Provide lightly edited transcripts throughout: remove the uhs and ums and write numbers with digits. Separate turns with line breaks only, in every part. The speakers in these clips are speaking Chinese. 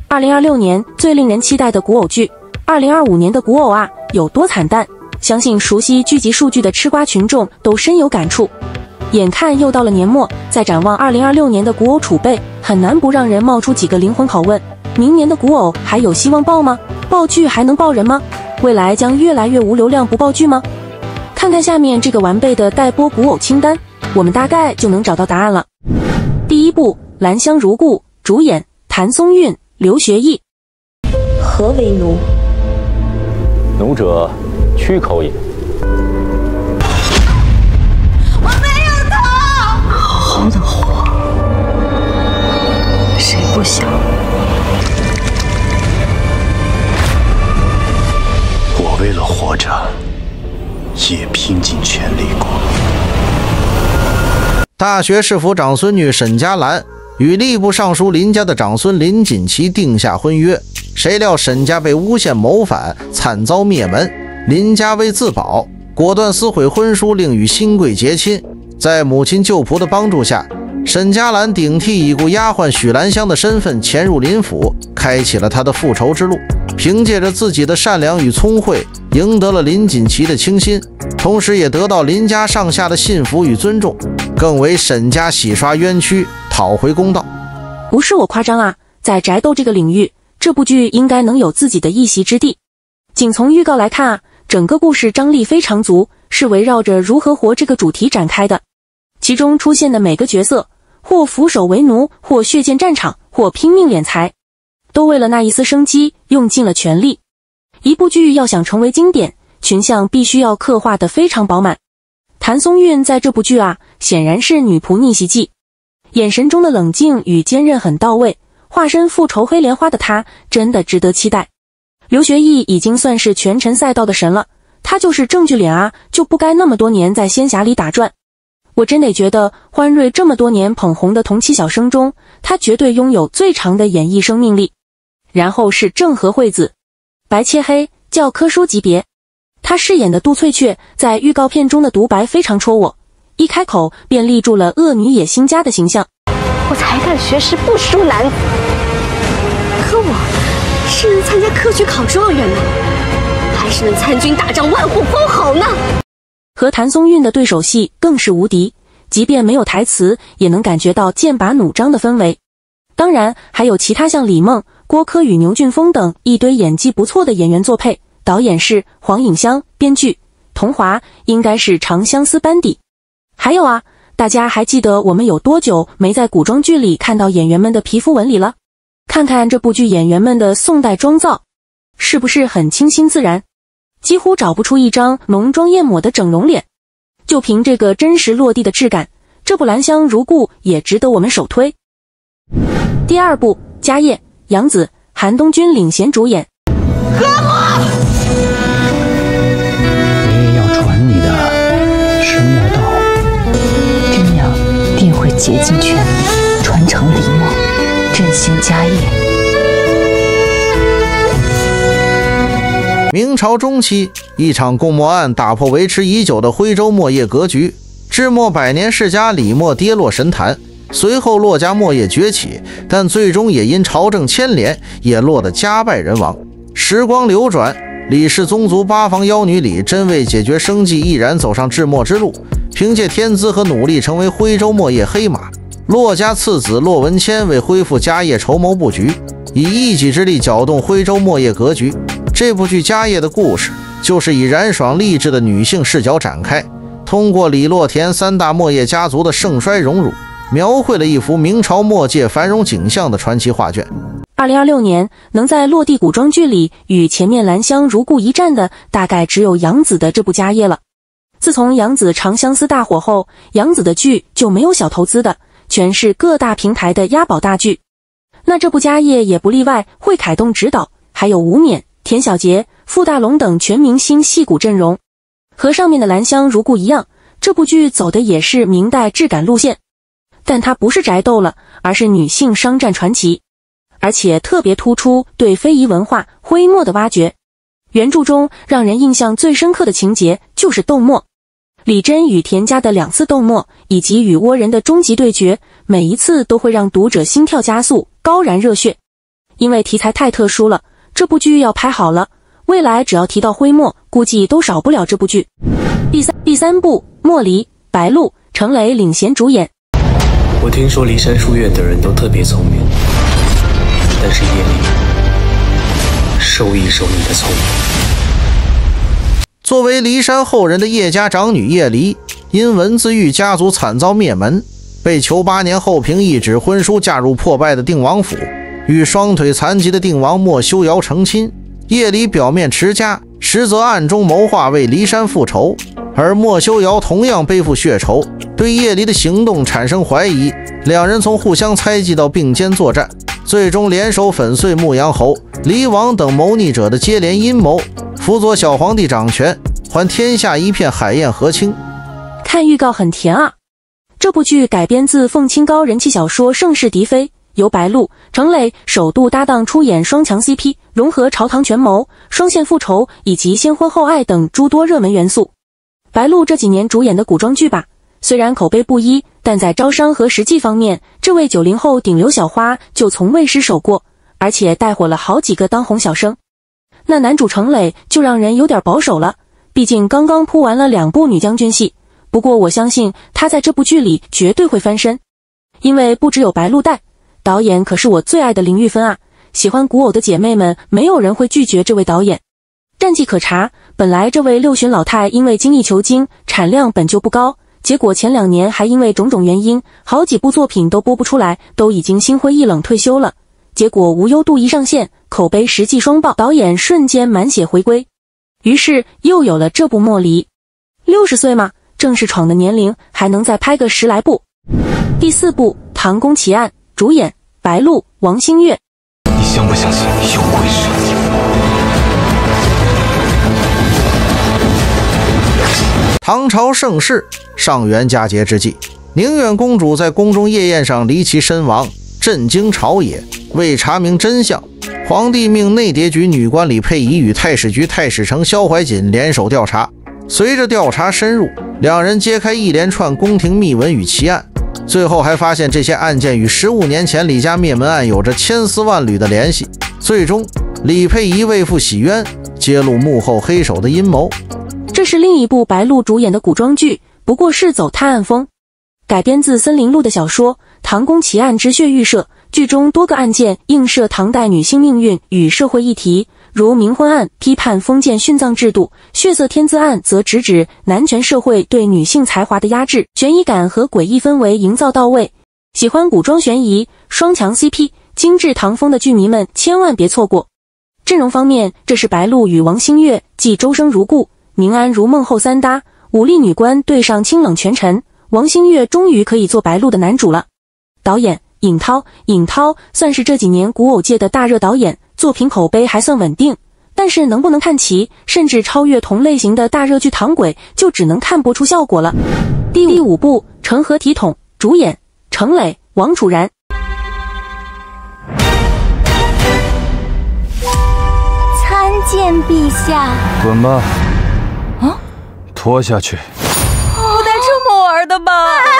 2026年最令人期待的古偶剧，2025年的古偶啊，有多惨淡？相信熟悉剧集数据的吃瓜群众都深有感触。眼看又到了年末，在展望2026年的古偶储备，很难不让人冒出几个灵魂拷问：明年的古偶还有希望爆吗？爆剧还能爆人吗？未来将越来越无流量不爆剧吗？看看下面这个完备的待播古偶清单，我们大概就能找到答案了。第一部《兰香如故》，主演谭松韵、刘学义。
何为奴？
奴者，屈口也。
我没有逃。好好的活，谁不想？
我为了活着，也拼尽全力过。
大学士府长孙女沈佳兰与吏部尚书林家的长孙林锦旗定下婚约，谁料沈家被诬陷谋反，惨遭灭门。林家为自保，果断撕毁婚书，另与新贵结亲。在母亲旧仆的帮助下，沈佳兰顶替已故丫鬟许兰香的身份潜入林府，开启了她的复仇之路。凭借着自己的善良与聪慧，赢得了林锦旗的倾心，同时也得到林家上下的信服与尊重，更为沈家洗刷冤屈，讨回公道。
不是我夸张啊，在宅斗这个领域，这部剧应该能有自己的一席之地。仅从预告来看啊，整个故事张力非常足，是围绕着如何活这个主题展开的。其中出现的每个角色，或俯首为奴，或血溅战场，或拼命敛财，都为了那一丝生机用尽了全力。一部剧要想成为经典，群像必须要刻画得非常饱满。谭松韵在这部剧啊，显然是女仆逆袭记，眼神中的冷静与坚韧很到位，化身复仇黑莲花的她真的值得期待。刘学义已经算是全程赛道的神了，他就是正剧脸啊，就不该那么多年在仙侠里打转。我真得觉得欢瑞这么多年捧红的同期小生中，他绝对拥有最长的演艺生命力。然后是郑和惠子，白切黑，教科书级别。他饰演的杜翠雀在预告片中的独白非常戳我，一开口便立住了恶女野心家的形象。
我才干学识不输男子，可我是能参加科举考状元呢，还是能参军打仗万户封侯呢？
和谭松韵的对手戏更是无敌，即便没有台词，也能感觉到剑拔弩张的氛围。当然还有其他像李梦、郭柯与牛俊峰等一堆演技不错的演员作配，导演是黄颖香，编剧童华，应该是长相思班底。还有啊，大家还记得我们有多久没在古装剧里看到演员们的皮肤纹理了？看看这部剧演员们的宋代妆造，是不是很清新自然？几乎找不出一张浓妆艳抹的整容脸。就凭这个真实落地的质感，这部《兰香如故》也值得我们首推。第二部《家业》，杨紫、韩东君领衔主演。
你也要传你的神魔道，这样定会竭尽全力传承李梦，振兴家业。
明朝中期，一场共谋案打破维持已久的徽州墨业格局，至末百年世家李默跌落神坛。随后骆家墨业崛起，但最终也因朝政牵连，也落得家败人亡。时光流转，李氏宗族八房妖女李真为解决生计，毅然走上治墨之路，凭借天资和努力成为徽州墨业黑马。骆家次子骆文谦为恢复家业筹谋布局，以一己之力搅动徽州墨业格局。这部剧《家业》的故事就是以冉爽励志的女性视角展开，通过李骆田三大墨业家族的盛衰荣辱，描绘了一幅明朝墨界繁荣景象的传奇画卷。
2026年能在落地古装剧里与前面《兰香如故》一战的，大概只有杨紫的这部《家业》了。自从杨紫《长相思》大火后，杨紫的剧就没有小投资的，全是各大平台的押宝大剧。那这部《家业》也不例外，会凯动执导，还有吴冕、田小杰、傅大龙等全明星戏骨阵容。和上面的《兰香如故》一样，这部剧走的也是明代质感路线，但它不是宅斗了，而是女性商战传奇，而且特别突出对非遗文化徽墨的挖掘。原著中让人印象最深刻的情节就是斗墨，李真与田家的2次斗墨，以及与倭人的终极对决，每一次都会让读者心跳加速，高燃热血。因为题材太特殊了，这部剧要拍好了，未来只要提到徽墨，估计都少不了这部剧。第三部莫离，白鹿、程磊领衔主演。
我听说骊山书院的人都特别聪明，但是叶离，受益受你的聪明。
作为骊山后人的叶家长女叶离，因文字狱家族惨遭灭门，被囚8年后凭一纸婚书嫁入破败的定王府，与双腿残疾的定王莫修瑶成亲。叶离表面持家，实则暗中谋划为骊山复仇，而莫修瑶同样背负血仇，对叶离的行动产生怀疑，两人从互相猜忌到并肩作战，最终联手粉碎牧羊侯、离王等谋逆者的接连阴谋，辅佐小皇帝掌权，还天下一片海晏和亲。
看预告很甜啊！这部剧改编自凤清高人气小说《盛世嫡妃》，由白鹿、程磊首度搭档出演双强 CP， 融合朝堂权谋、双线复仇以及先婚后爱等诸多热门元素。白鹿这几年主演的古装剧吧，虽然口碑不一，但在招商和实际方面，这位90后顶流小花就从未失手过，而且带火了好几个当红小生。那男主程磊就让人有点保守了，毕竟刚刚铺完了2部女将军戏，不过我相信他在这部剧里绝对会翻身，因为不只有白鹿带，导演可是我最爱的林玉芬啊！喜欢古偶的姐妹们，没有人会拒绝这位导演。战绩可查，本来这位6旬老太因为精益求精，产量本就不高，结果前2年还因为种种原因，好几部作品都播不出来，都已经心灰意冷退休了。结果无忧度一上线，口碑实际双爆，导演瞬间满血回归，于是又有了这部莫离。60岁嘛，正是闯的年龄，还能再拍个10来部。第4部唐宫奇案，主演白鹿、王星越。
你相不相信有鬼神？
唐朝盛世，上元佳节之际，宁远公主在宫中夜宴上离奇身亡，震惊朝野。为查明真相，皇帝命内谍局女官李佩仪与太史局太史丞萧怀瑾联手调查。随着调查深入，两人揭开一连串宫廷秘闻与奇案，最后还发现这些案件与15年前李家灭门案有着千丝万缕的联系。最终，李佩仪为父洗冤，揭露幕后黑手的阴谋。
这是另一部白鹿主演的古装剧，不过是走探案风，改编自森林录的小说《唐宫奇案之血预设》。剧中多个案件映射唐代女性命运与社会议题，如冥婚案批判封建殉葬制度，血色天姿案则直指男权社会对女性才华的压制，悬疑感和诡异氛围营造到位。喜欢古装悬疑、双强 CP、精致唐风的剧迷们千万别错过。阵容方面，这是白鹿与王星越继周生如故、宁安如梦后3搭，武力女官对上清冷权臣，王星越终于可以做白鹿的男主了。导演尹涛算是这几年古偶界的大热导演，作品口碑还算稳定，但是能不能看齐，甚至超越同类型的大热剧《唐鬼》，就只能看播出效果了。第5部成何体统，主演程磊、王楚然。
参见陛下。
滚吧！啊，拖下去。
不带这么玩的吧？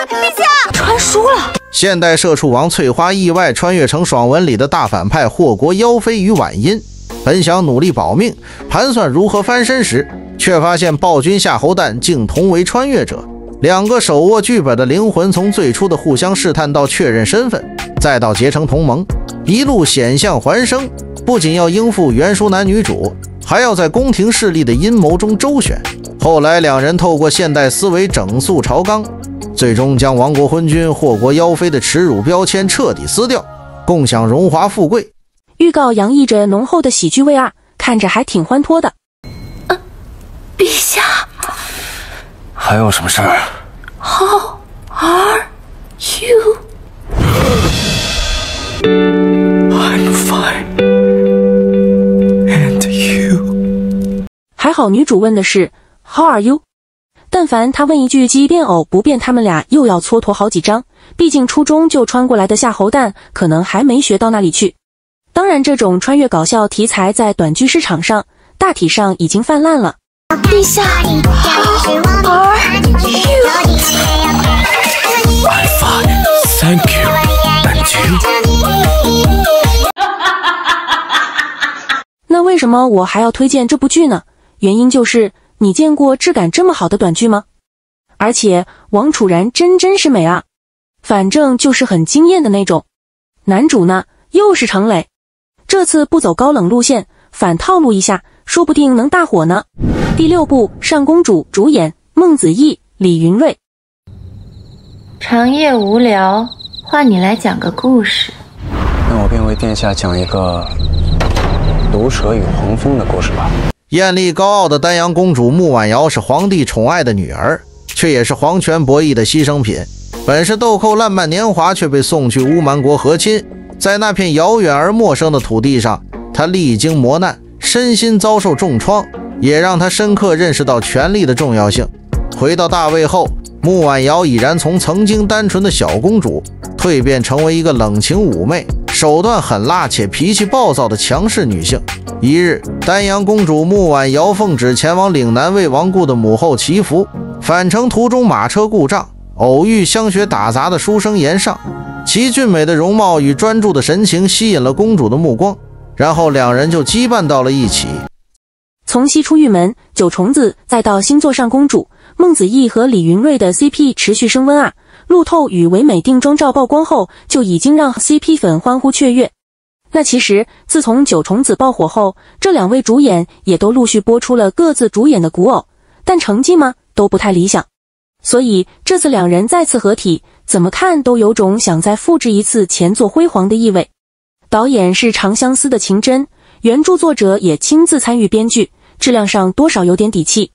陛下，传书了。
现代社畜王翠花意外穿越成爽文里的大反派祸国妖妃与婉音，本想努力保命，盘算如何翻身时，却发现暴君夏侯旦竟同为穿越者。2个手握剧本的灵魂从最初的互相试探到确认身份，再到结成同盟，一路险象环生，不仅要应付原书男女主，还要在宫廷势力的阴谋中周旋。后来两人透过现代思维整肃朝纲，最终将亡国昏君、祸国妖妃的耻辱标签彻底撕掉，共享荣华富贵。
预告洋溢着浓厚的喜剧味啊，看着还挺欢脱的。
陛下，
还有什么事儿
？How are you?
I'm fine. And you?
还好女主问的是 How are you？ 但凡他问一句鸡变偶不变，他们俩又要蹉跎好几章。毕竟初中就穿过来的夏侯旦可能还没学到那里去。当然，这种穿越搞笑题材在短剧市场上大体上已经泛滥了。
陛下 ，How are you？
I'm fine. Thank you. And you?
那为什么我还要推荐这部剧呢？原因就是你见过质感这么好的短剧吗？而且王楚然真是美啊，反正就是很惊艳的那种。男主呢又是程磊，这次不走高冷路线，反套路一下，说不定能大火呢。第6部《上公主》，主演孟子义、李云瑞。
长夜无聊，换你来讲个故事。
那我便为殿下讲一个毒蛇与黄蜂的故事吧。
艳丽高傲的丹阳公主穆婉瑶是皇帝宠爱的女儿，却也是皇权博弈的牺牲品。本是豆蔻烂漫年华，却被送去乌蛮国和亲。在那片遥远而陌生的土地上，她历经磨难，身心遭受重创，也让她深刻认识到权力的重要性。回到大魏后，穆婉瑶已然从曾经单纯的小公主蜕变成为一个冷情妩媚、手段狠辣且脾气暴躁的强势女性。一日，丹阳公主穆婉瑶奉旨前往岭南为亡故的母后祈福，返程途中马车故障，偶遇香雪打杂的书生严尚，其俊美的容貌与专注的神情吸引了公主的目光，然后两人就羁绊到了一起。
从西出玉门、九重子再到星座上公主，孟子义和李云瑞的 CP 持续升温啊！路透与唯美定妆照曝光后，就已经让 CP 粉欢呼雀跃。那其实自从九重子爆火后，这两位主演也都陆续播出了各自主演的古偶，但成绩嘛都不太理想。所以这次两人再次合体，怎么看都有种想再复制一次前作辉煌的意味。导演是长相思的秦真，原著作者也亲自参与编剧，质量上多少有点底气。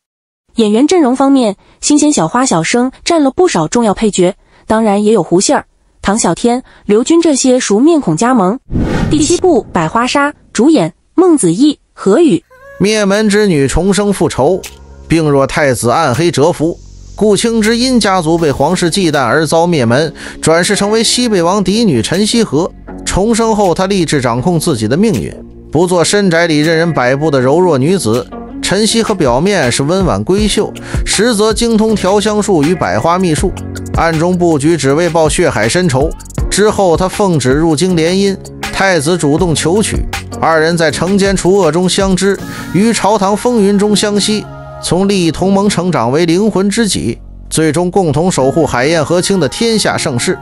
演员阵容方面，新鲜小花小生占了不少重要配角，当然也有胡杏儿、唐小天、刘军这些熟面孔加盟。第7部《百花杀》，主演孟子义、何宇。
灭门之女重生复仇，病弱太子暗黑蛰伏，顾青之因家族被皇室忌惮而遭灭门，转世成为西北王嫡女陈希和。重生后，她立志掌控自己的命运，不做深宅里任人摆布的柔弱女子。陈希和表面是温婉闺秀，实则精通调香术与百花秘术，暗中布局只为报血海深仇。之后她奉旨入京联姻，太子主动求娶，二人在惩奸除恶中相知，于朝堂风云中相惜，从利益同盟成长为灵魂知己，最终共同守护海晏河清的天下盛世。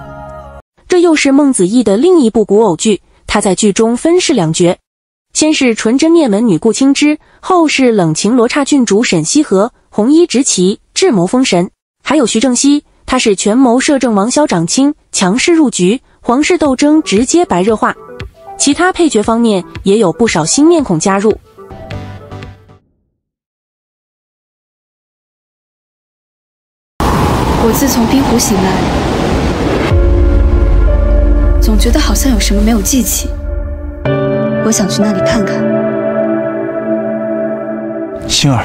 这又是孟子义的另一部古偶剧，他在剧中分饰两角，先是纯真灭门女顾青之，后是冷情罗刹郡主沈西河，红衣执旗，智谋封神。还有徐正熙，他是权谋摄政王萧长卿，强势入局，皇室斗争直接白热化。其他配角方面也有不少新面孔加入。
我自从冰湖醒来，总觉得好像有什么没有记起，我想去那里看看。
星儿，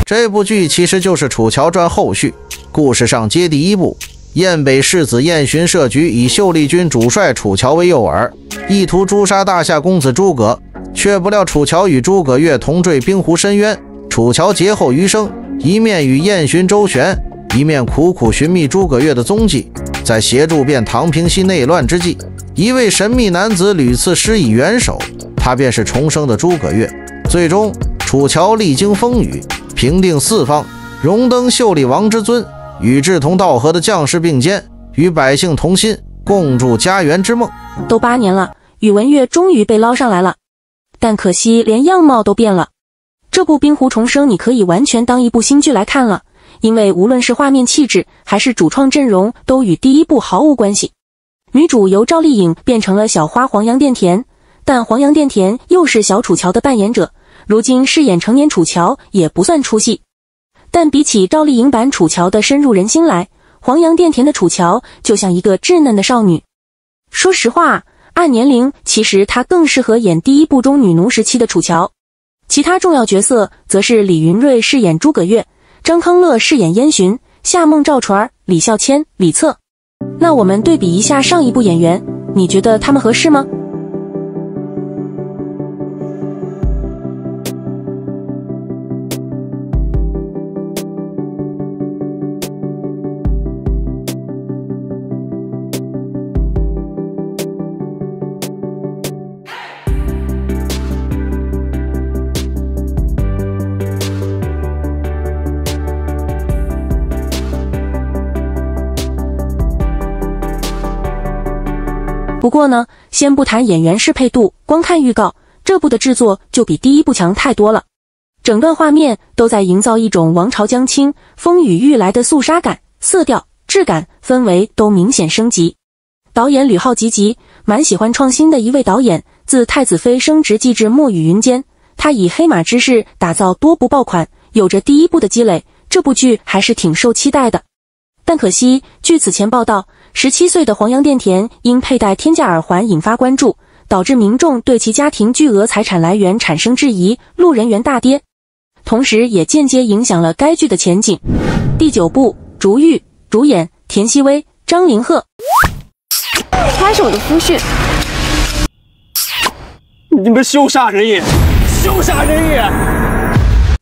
这部剧其实就是《楚乔传》后续，故事上接第1部。燕北世子燕巡设局以秀丽军主帅楚乔为诱饵，意图诛杀大夏公子诸葛，却不料楚乔与诸葛亮同坠冰湖深渊。楚乔劫后余生，一面与燕巡周旋，一面苦苦寻觅诸葛亮的踪迹。在协助便唐平息内乱之际，一位神秘男子屡次施以援手，他便是重生的诸葛亮。最终楚乔历经风雨，平定四方，荣登秀丽王之尊，与志同道合的将士并肩，与百姓同心，共筑家园之梦。
都8年了，宇文玥终于被捞上来了，但可惜连样貌都变了。这部冰湖重生你可以完全当一部新剧来看了，因为无论是画面气质还是主创阵容都与第1部毫无关系。女主由赵丽颖变成了小花黄杨钿甜，但黄杨钿甜又是小楚乔的扮演者，如今饰演成年楚乔也不算出戏。但比起赵丽颖版楚乔的深入人心来，黄杨钿甜的楚乔就像一个稚嫩的少女。说实话，按年龄其实她更适合演第1部中女奴时期的楚乔。其他重要角色则是李云瑞饰演诸葛亮，张康乐饰演燕巡，夏梦赵传、李孝谦、李策。那我们对比一下上一部演员，你觉得他们合适吗？不过呢，先不谈演员适配度，光看预告，这部的制作就比第一部强太多了。整段画面都在营造一种王朝将倾、风雨欲来的肃杀感，色调、质感、氛围都明显升级。导演吕浩吉蛮喜欢创新的一位导演，自太子妃升职即至墨雨云间，他以黑马之势打造多部爆款，有着第一部的积累，这部剧还是挺受期待的。但可惜，据此前报道，17岁的黄杨钿甜因佩戴天价耳环引发关注，导致民众对其家庭巨额财产来源产生质疑，路人缘大跌，同时也间接影响了该剧的前景。第9部《竹玉》，主演田曦薇、张凌赫。
他是我的夫婿。
你们羞煞人也，羞煞人也！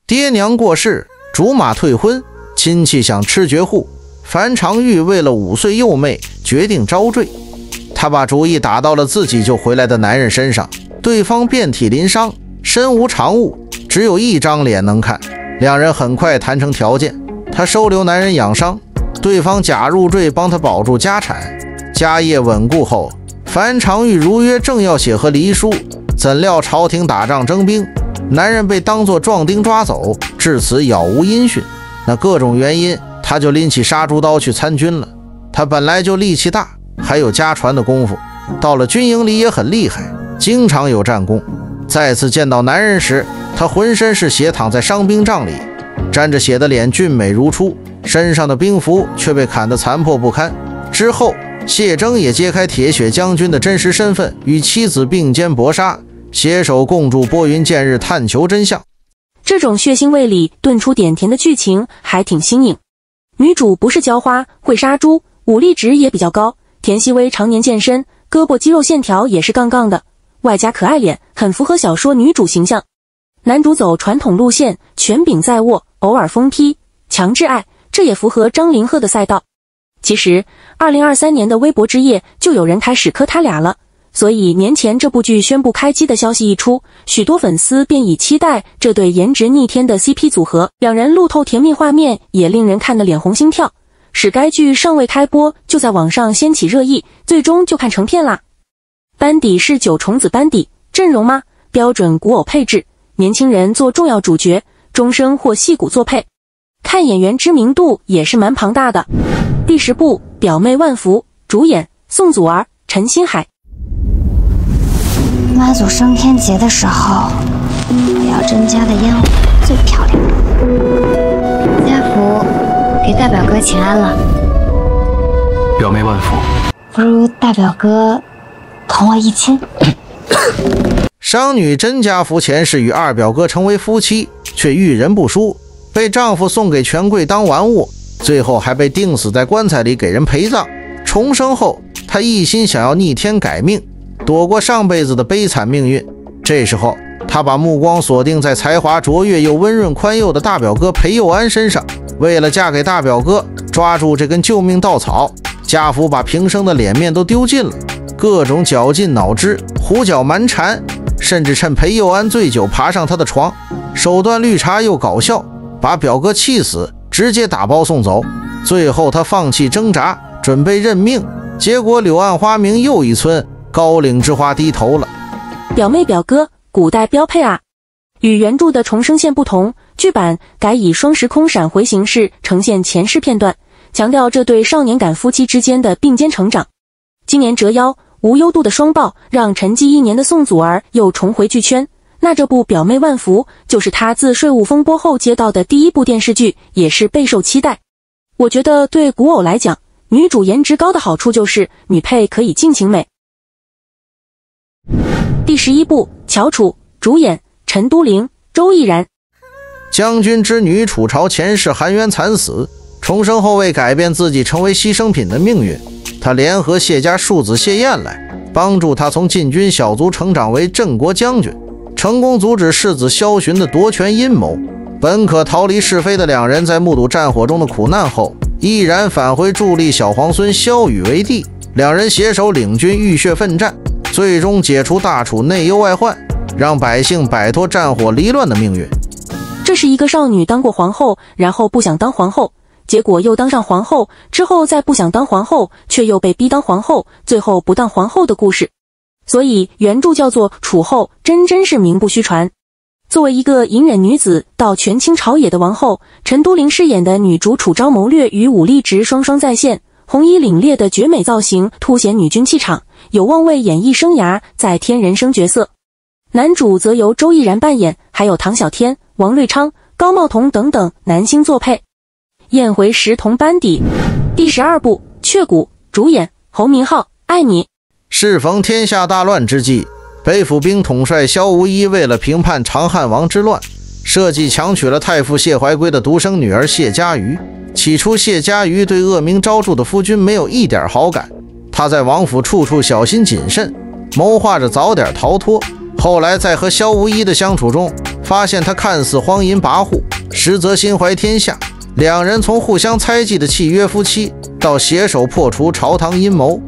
爹娘过世，竹马退婚，亲戚想吃绝户。樊长玉为了5岁幼妹，决定招赘。他把主意打到了自己救回来的男人身上，对方遍体鳞伤，身无长物，只有一张脸能看。两人很快谈成条件，他收留男人养伤，对方假入赘帮他保住家产。家业稳固后，樊长玉如约正要写和离书，怎料朝廷打仗征兵，男人被当作壮丁抓走，至此杳无音讯。那各种原因，他就拎起杀猪刀去参军了。他本来就力气大，还有家传的功夫，到了军营里也很厉害，经常有战功。再次见到男人时，他浑身是血，躺在伤兵帐里，沾着血的脸俊美如初，身上的兵符却被砍得残破不堪。之后谢征也揭开铁血将军的真实身份，与妻子并肩搏杀，携手共筑拨云见日，探求真相。
这种血腥味里炖出点甜的剧情还挺新颖。女主不是浇花，会杀猪，武力值也比较高。田曦薇常年健身，胳膊肌肉线条也是杠杠的，外加可爱脸，很符合小说女主形象。男主走传统路线，权柄在握，偶尔疯批，强制爱，这也符合张凌赫的赛道。其实2023年的微博之夜就有人开始磕他俩了，所以年前这部剧宣布开机的消息一出，许多粉丝便已期待这对颜值逆天的 CP 组合，两人路透甜蜜画面也令人看得脸红心跳，使该剧尚未开播就在网上掀起热议，最终就看成片啦。班底是9重子班底，阵容吗？标准古偶配置，年轻人做重要主角，中生或戏骨作配，看演员知名度也是蛮庞大的。第10部《表妹万福》，主演宋祖儿、陈星海。
妈祖升天节的时候，我要甄家的烟火最漂亮的。家福给大表哥请安了。
表妹万福，
不如大表哥同我一亲。
商女甄家福前世与二表哥成为夫妻，却遇人不淑，被丈夫送给权贵当玩物，最后还被钉死在棺材里给人陪葬。重生后，她一心想要逆天改命，躲过上辈子的悲惨命运。这时候她把目光锁定在才华卓越又温润宽宥的大表哥裴佑安身上，为了嫁给大表哥，抓住这根救命稻草，家福把平生的脸面都丢尽了，各种绞尽脑汁，胡搅蛮缠，甚至趁裴佑安醉酒爬上他的床，手段绿茶又搞笑，把表哥气死，直接打包送走。最后他放弃挣扎，准备认命，结果柳暗花明又一村，高岭之花低头了。
表妹表哥，古代标配啊！与原著的重生线不同，剧版改以双时空闪回形式呈现前世片段，强调这对少年感夫妻之间的并肩成长。今年折腰无忧度的双爆，让沉寂1年的宋祖儿又重回剧圈。那这部《表妹万福》就是她自税务风波后接到的第1部电视剧，也是备受期待。我觉得对古偶来讲，女主颜值高的好处就是女配可以尽情美。第11部《乔楚》，主演陈都灵、周逸然。
将军之女楚朝前世含冤惨死，重生后为改变自己成为牺牲品的命运，他联合谢家庶子谢燕来帮助他从禁军小卒成长为镇国将军，成功阻止世子萧寻的夺权阴谋。本可逃离是非的两人，在目睹战火中的苦难后，毅然返回助力小皇孙萧雨为帝。两人携手领军浴血奋战，最终解除大楚内忧外患，让百姓摆脱战火离乱的命运。
这是一个少女当过皇后，然后不想当皇后，结果又当上皇后，之后再不想当皇后，却又被逼当皇后，最后不当皇后的故事。所以原著叫做《楚后》，真是名不虚传。作为一个隐忍女子到权倾朝野的王后，陈都灵饰演的女主楚昭谋略与武力值双双在线，红衣领冽的绝美造型凸显女君气场，有望为演艺生涯再添人生角色。男主则由周逸然扮演，还有唐小天、王瑞昌、高茂彤等等男星作配，宴回10同班底。第12部《雀谷》，主演侯明昊、艾米。
适逢天下大乱之际，北府兵统帅萧无一为了平叛长汉王之乱，设计强娶了太傅谢怀圭的独生女儿谢家瑜。起初谢家瑜对恶名昭著的夫君没有一点好感，他在王府处处小心谨慎，谋划着早点逃脱。后来在和萧无一的相处中，发现他看似荒淫跋扈，实则心怀天下。两人从互相猜忌的契约夫妻，到携手破除朝堂阴谋。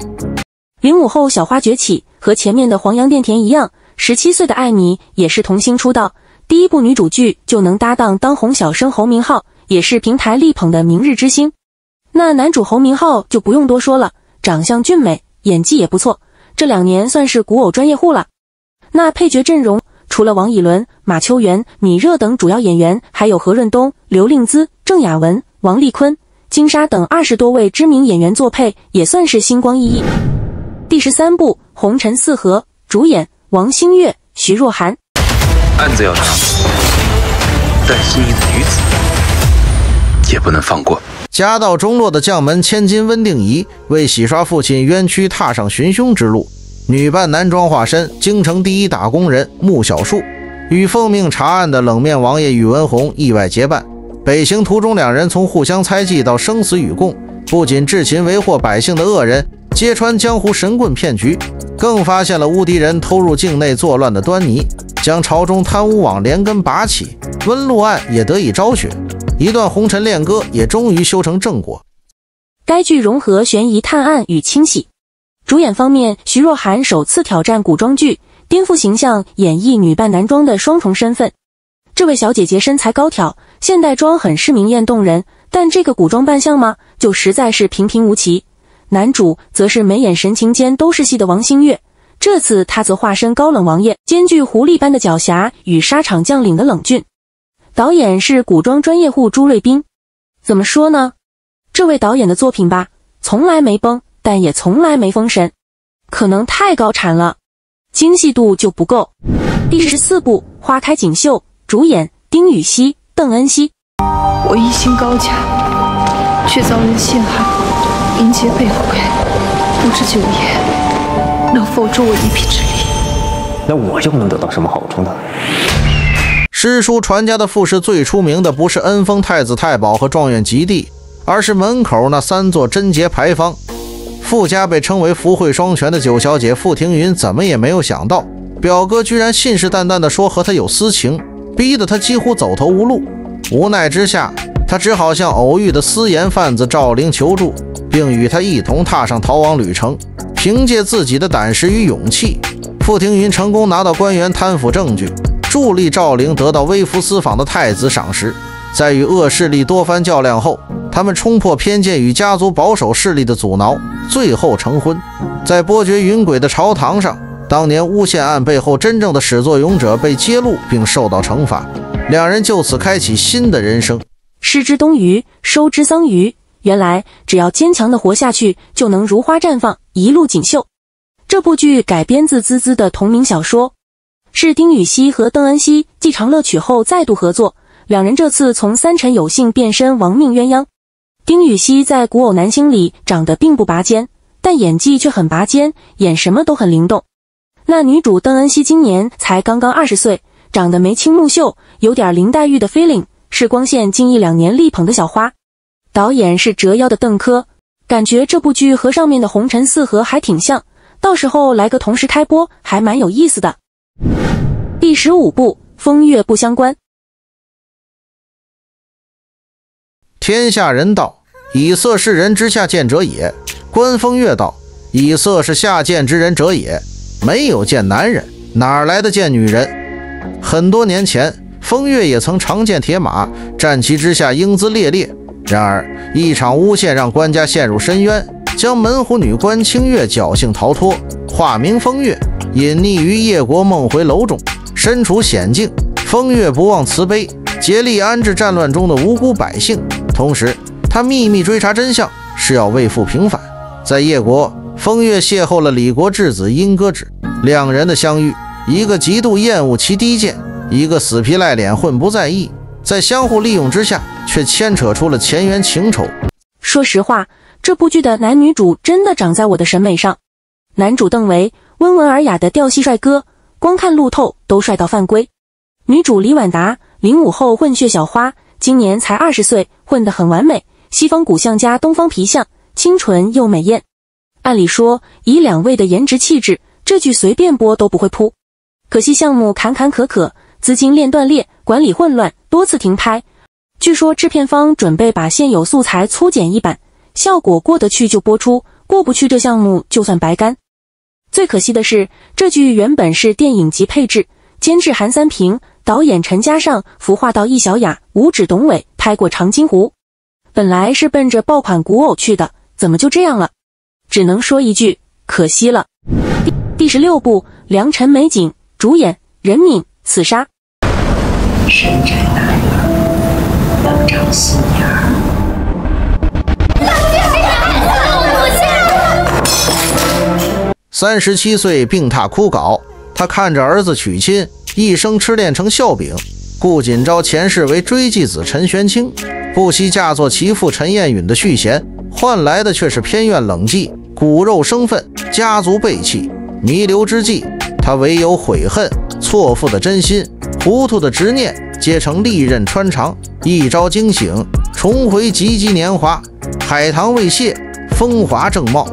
05后小花崛起，和前面的黄杨钿甜一样，17岁的艾米也是童星出道，第一部女主剧就能搭档当红小生侯明昊，也是平台力捧的明日之星。那男主侯明昊就不用多说了，长相俊美，演技也不错，这2年算是古偶专业户了。那配角阵容除了王以伦、马秋元、米热等主要演员，还有何润东、刘令姿、郑雅文、王丽坤、金莎等20多位知名演员作配，也算是星光熠熠。第13部《红尘四合》，主演王星越、徐若涵。
案子要查，但心仪的女子也不能放过。
家道中落的将门千金温定仪为洗刷父亲冤屈，踏上寻凶之路。女扮男装化身京城第一打工人穆小树，与奉命查案的冷面王爷宇文宏意外结伴。北行途中，两人从互相猜忌到生死与共，不仅智擒为祸百姓的恶人，揭穿江湖神棍骗局，更发现了乌敌人偷入境内作乱的端倪，将朝中贪污网连根拔起，温禄案也得以昭雪，一段红尘恋歌也终于修成正果。
该剧融合悬疑探案与轻喜。主演方面，徐若涵首次挑战古装剧，颠覆形象，演绎女扮男装的双重身份。这位小姐姐身材高挑，现代装很是明艳动人，但这个古装扮相嘛，就实在是平平无奇。男主则是眉眼神情间都是戏的王星越，这次他则化身高冷王爷，兼具狐狸般的狡黠与沙场将领的冷峻。导演是古装专业户朱瑞斌。怎么说呢？这位导演的作品吧，从来没崩，但也从来没封神，可能太高产了，精细度就不够。第14部《花开锦绣》，主演丁禹兮、邓恩熙。
我一心高家，却遭人陷害，迎劫被毁，不知九爷能否助我一臂之力？
那我又能得到什么好处呢？
诗书传家的傅氏最出名的不是恩封太子太保和状元及第，而是门口那3座贞节牌坊。傅家被称为福慧双全的九小姐傅庭云怎么也没有想到，表哥居然信誓旦旦地说和他有私情，逼得他几乎走投无路。无奈之下，他只好向偶遇的私盐贩子赵灵求助，并与他一同踏上逃亡旅程。凭借自己的胆识与勇气，傅庭云成功拿到官员贪腐证据，助力赵灵得到微服私访的太子赏识。在与恶势力多番较量后，他们冲破偏见与家族保守势力的阻挠，最后成婚。在波谲云诡的朝堂上，当年诬陷案背后真正的始作俑者被揭露并受到惩罚，两人就此开启新的人生。
失之东隅，收之桑榆。原来只要坚强的活下去，就能如花绽放，一路锦绣。这部剧改编自滋滋的同名小说，是丁禹兮和邓恩熙继长乐曲后再度合作，两人这次从三臣有幸变身亡命鸳鸯。丁禹兮在古偶男星里长得并不拔尖，但演技却很拔尖，演什么都很灵动。那女主邓恩熙今年才刚刚20岁，长得眉清目秀，有点林黛玉的 feeling， 是光线近1-2年力捧的小花。导演是折腰的邓科，感觉这部剧和上面的《红尘四合》还挺像，到时候来个同时开播，还蛮有意思的。第15部《风月不相关》。
天下人道，以色是人之下贱者也。观风月道，以色是下贱之人者也。没有见男人，哪来的见女人？很多年前，风月也曾长剑铁马，战旗之下英姿烈烈，然而，一场诬陷让关家陷入深渊，将门户女关清月侥幸逃脱，化名风月，隐匿于叶国梦回楼中。身处险境，风月不忘慈悲，竭力安置战乱中的无辜百姓。同时，他秘密追查真相，是要为父平反。在叶国，风月邂逅了李国质子殷歌止，两人的相遇，一个极度厌恶其低贱，一个死皮赖脸混不在意，在相互利用之下，却牵扯出了前缘情仇。
说实话，这部剧的男女主真的长在我的审美上。男主邓为，温文尔雅的调戏帅哥，光看路透都帅到犯规。女主李婉达，05后混血小花，今年才20岁，混得很完美，西方骨相加东方皮相，清纯又美艳。按理说，以两位的颜值气质，这剧随便播都不会扑。可惜项目坎坎坷坷，资金链断裂，管理混乱，多次停拍。据说制片方准备把现有素材粗剪一版，效果过得去就播出，过不去这项目就算白干。最可惜的是，这剧原本是电影级配置，监制韩三平，导演陈嘉上，服化道易小雅，五指董伟拍过《长津湖》，本来是奔着爆款古偶去的，怎么就这样了？只能说一句，可惜了。第16部《良辰美景》，主演任敏、刺杀。
生辰大人，当场新娘。
37岁病榻枯槁，他看着儿子娶亲，一生痴恋成笑柄。顾锦昭前世为追继子陈玄清，不惜嫁作其父陈彦允的续弦，换来的却是偏院冷寂、骨肉生分、家族背弃。弥留之际，他唯有悔恨、错付的真心、糊涂的执念，皆成利刃穿肠。一朝惊醒，重回积极年华，海棠未谢，风华正茂。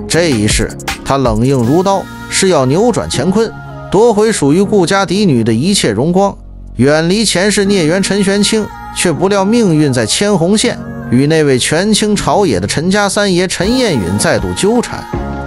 这一世，他冷硬如刀，是要扭转乾坤，夺回属于顾家嫡女的一切荣光，远离前世孽缘陈玄清。却不料命运在牵红线，与那位权倾朝野的陈家三爷陈彦允再度纠缠。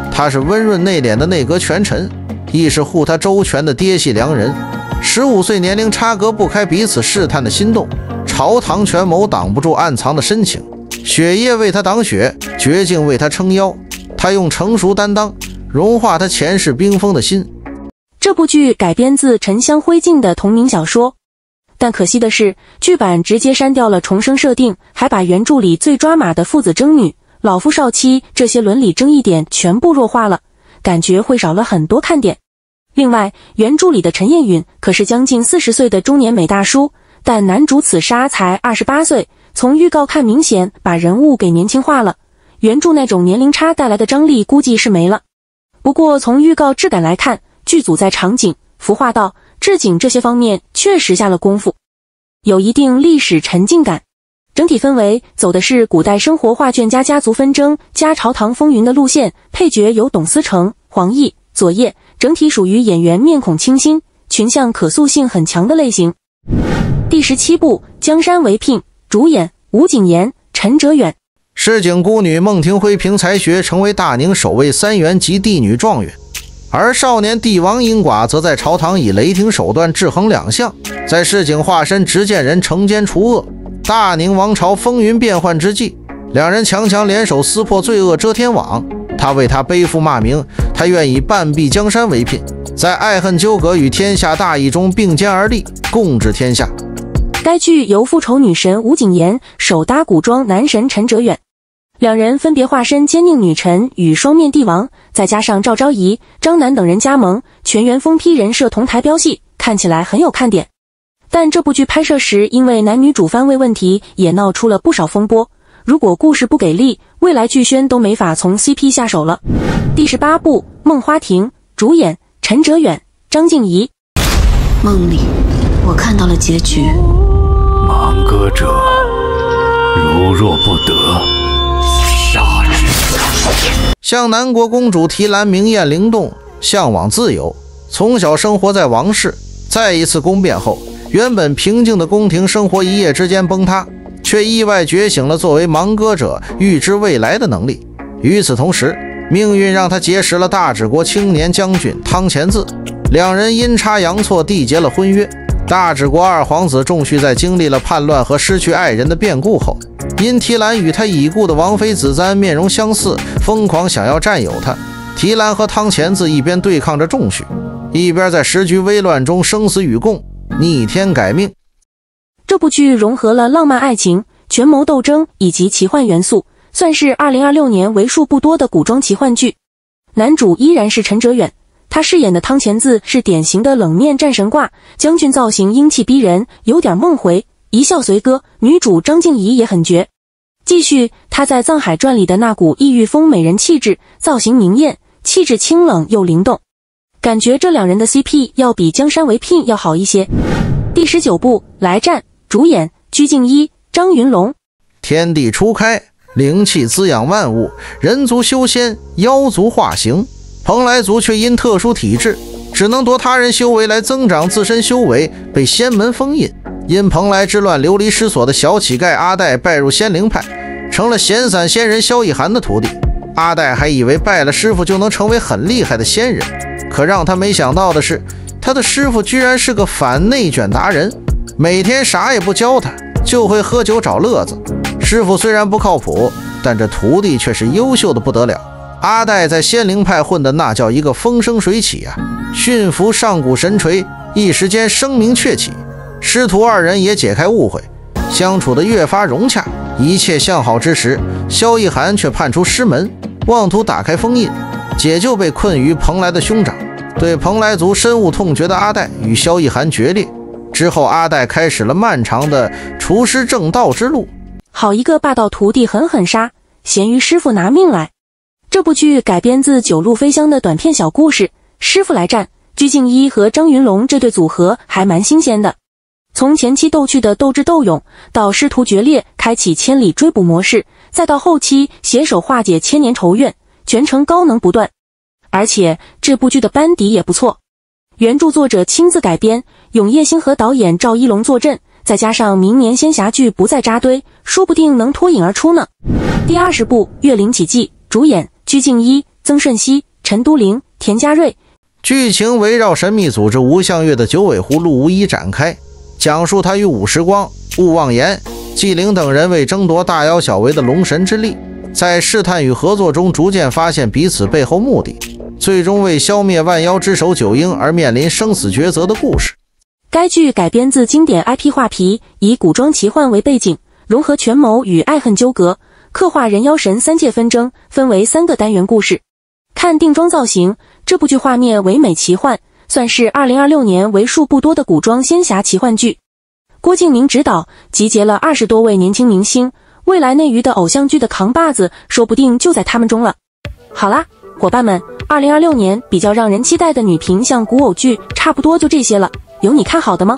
他是温润内敛的内阁权臣，亦是护他周全的爹系良人。15岁年龄差隔不开彼此试探的心动，朝堂权谋挡不住暗藏的深情。血液为他挡血，绝境为他撑腰。他用成熟担当融化他前世冰封的心。
这部剧改编自沉香灰烬的同名小说，但可惜的是，剧版直接删掉了重生设定，还把原著里最抓马的父子争女、老夫少妻这些伦理争议点全部弱化了，感觉会少了很多看点。另外，原著里的陈彦允可是将近40岁的中年美大叔，但男主刺杀才28岁，从预告看明显把人物给年轻化了，原著那种年龄差带来的张力估计是没了。不过从预告质感来看，剧组在场景、服化道、置景这些方面确实下了功夫，有一定历史沉浸感。整体氛围走的是古代生活画卷加家族纷争加朝堂风云的路线，配角有董思成、黄奕、左烨，整体属于演员面孔清新、群像可塑性很强的类型。第17部《江山为聘》，主演吴谨言、陈哲远。
市井孤女孟庭辉凭才学成为大宁首位3元级帝女状元，而少年帝王英寡则在朝堂以雷霆手段制衡两相，在市井化身执剑人惩奸除恶。大宁王朝风云变幻之际，两人强强联手撕破罪恶遮天网。他为他背负骂名，他愿以半壁江山为聘，在爱恨纠葛与天下大义中并肩而立，共治天下。
该剧由复仇女神吴谨言手搭古装男神陈哲远，两人分别化身奸佞女臣与双面帝王，再加上赵昭仪、张楠等人加盟，全员疯批人设同台飙戏，看起来很有看点。但这部剧拍摄时因为男女主番位问题也闹出了不少风波，如果故事不给力，未来剧宣都没法从 CP 下手了。第18部《梦花亭》，主演陈哲远、张静怡。
梦里我看到了结局，
芒歌者如若不得，杀之。
向南国公主提篮明艳灵动，向往自由，从小生活在王室。再一次宫变后，原本平静的宫廷生活一夜之间崩塌，却意外觉醒了作为芒歌者预知未来的能力。与此同时，命运让他结识了大治国青年将军汤乾字，两人阴差阳错缔结了婚约。大治国二皇子仲绪在经历了叛乱和失去爱人的变故后，因提兰与他已故的王妃子簪面容相似，疯狂想要占有他。提兰和汤前子一边对抗着仲绪，一边在时局危乱中生死与共，逆天改命。
这部剧融合了浪漫爱情、权谋斗争以及奇幻元素，算是2026年为数不多的古装奇幻剧。男主依然是陈哲远，他饰演的汤前子是典型的冷面战神挂，将军造型英气逼人，有点梦回，一笑随歌。女主张静怡也很绝，继续她在《藏海传》里的那股异域风美人气质，造型明艳，气质清冷又灵动，感觉这两人的 CP 要比江山为聘要好一些。第19部来战，主演鞠婧祎、张云龙。
天地初开，灵气滋养万物，人族修仙，妖族化形。蓬莱族却因特殊体质，只能夺他人修为来增长自身修为，被仙门封印。因蓬莱之乱流离失所的小乞丐阿黛拜入仙灵派，成了闲散仙人萧逸涵的徒弟。阿黛还以为拜了师傅就能成为很厉害的仙人，可让他没想到的是，他的师傅居然是个反内卷达人，每天啥也不教他，就会喝酒找乐子。师傅虽然不靠谱，但这徒弟却是优秀的不得了。阿黛在仙灵派混的那叫一个风生水起啊，驯服上古神锤，一时间声名鹊起。师徒二人也解开误会，相处得越发融洽。一切向好之时，萧逸涵却叛出师门，妄图打开封印，解救被困于蓬莱的兄长。对蓬莱族深恶痛绝的阿黛与萧逸涵决裂之后，阿黛开始了漫长的除师正道之路。
好一个霸道徒弟狠狠杀，咸鱼师傅拿命来。这部剧改编自《九路飞香》的短片小故事，师傅来战，鞠婧祎和张云龙这对组合还蛮新鲜的。从前期逗趣的斗智斗勇，到师徒决裂开启千里追捕模式，再到后期携手化解千年仇怨，全程高能不断。而且这部剧的班底也不错，原著作者亲自改编，永业星河导演赵一龙坐镇，再加上明年仙侠剧不再扎堆，说不定能脱颖而出呢。第20部《岳灵奇迹》，主演鞠婧祎、曾舜晞、陈都灵、田家瑞。
剧情围绕神秘组织无相月的九尾狐陆无一展开，讲述他与武时光、勿忘言、纪灵等人为争夺大妖小为的龙神之力，在试探与合作中逐渐发现彼此背后目的，最终为消灭万妖之首九婴而面临生死抉择的故事。
该剧改编自经典 IP 画皮，以古装奇幻为背景，融合权谋与爱恨纠葛，刻画人妖神三界纷争，分为3个单元故事。看定妆造型，这部剧画面唯美奇幻，算是2026年为数不多的古装仙侠奇幻剧。郭敬明执导，集结了20多位年轻明星，未来内娱的偶像剧的扛把子说不定就在他们中了。好啦，伙伴们，2026年比较让人期待的女频像古偶剧差不多就这些了，有你看好的吗？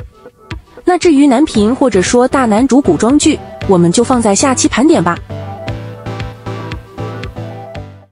那至于男频或者说大男主古装剧，我们就放在下期盘点吧。